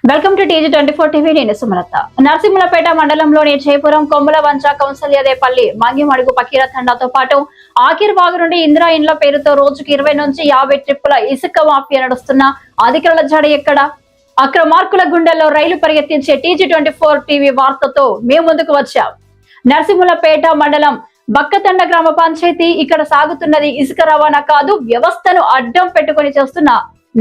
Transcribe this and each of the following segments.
Welcome to TG24 TV. నేను సుమలత. నరసింహులపేట మండలంలోని జయపురం, కొమ్ములవంచ, కౌసల్యదేపల్లి, మంగిమడుగు, పకీర తండాతో పాటు ఆకిర్బాగు నుండి ఇందిరా ఇండ్ల పేరుతో రోజుకి 20 నుంచి 50 ట్రిప్పుల ఇసుక మాఫియా నడుస్తున్న అధికారుల జడ ఎక్కడ? అక్రమార్కుల గుండెల్లో రైలు పరిగెత్తించే TG24 టీవీ వార్తతో మేము ముందుకు వచ్చాం. నరసింహులపేట మండలం బక్కతండ గ్రామ పంచాయతీ. ఇక్కడ సాగుతున్నది ఇసుక రవాణా కాదు, వ్యవస్థను అడ్డం పెట్టుకుని చేస్తున్న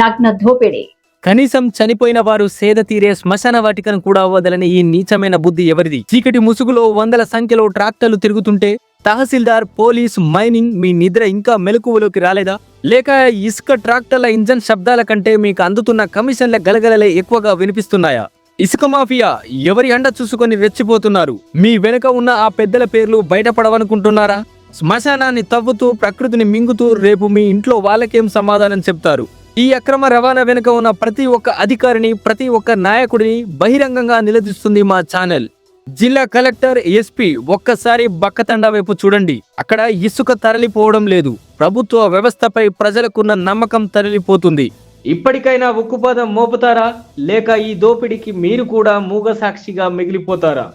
నగ్న దోపిడీ. కనీసం చనిపోయిన వారు సేద తీరే శ్మశాన వాటికను కూడా వదలని ఈ నీచమైన బుద్ధి ఎవరిది? చీకటి ముసుగులో వందల సంఖ్యలో ట్రాక్టర్లు తిరుగుతుంటే తహసీల్దార్, పోలీస్, మైనింగ్ మీ నిద్ర ఇంకా మెలకువలోకి రాలేదా? లేక ఇసుక ట్రాక్టర్ల ఇంజన్ శబ్దాల కంటే మీకు అందుతున్న కమిషన్ల గలగలలే ఎక్కువగా వినిపిస్తున్నాయా? ఇసుక మాఫియా ఎవరి అండ చూసుకొని రెచ్చిపోతున్నారు? మీ వెనుక ఉన్న ఆ పెద్దల పేర్లు బయటపడవనుకుంటున్నారా? శ్మశానాన్ని తవ్వుతూ ప్రకృతిని మింగుతూ రేపు మీ ఇంట్లో వాళ్ళకేం సమాధానం చెప్తారు? ఈ అక్రమ రవాణా వెనుక ఉన్న ప్రతి ఒక్క అధికారిని, ప్రతి ఒక్క నాయకుడిని బహిరంగంగా నిలదీస్తుంది మా ఛానల్. జిల్లా కలెక్టర్, ఎస్పీ ఒక్కసారి బక్కతండా వైపు చూడండి. అక్కడ ఇసుక తరలిపోవడం లేదు. ప్రభుత్వ వ్యవస్థపై ప్రజలకున్న నమ్మకం తరలిపోతుంది. ఇప్పటికైనా ఉక్కుపాదం మోపుతారా, లేక ఈ దోపిడీకి మీరు కూడా మూగ సాక్షిగా మిగిలిపోతారా?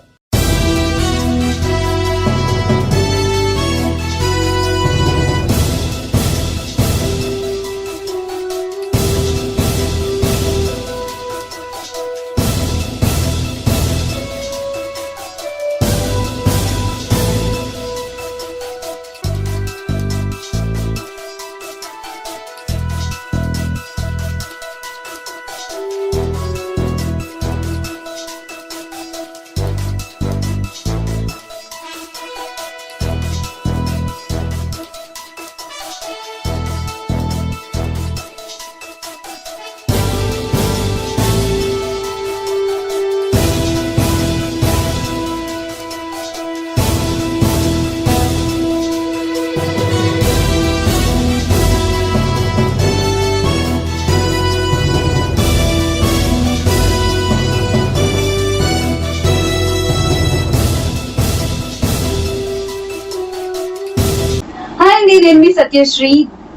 Hi, నేను మీ Satyasri.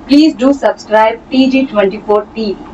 Please do subscribe TG24 TV.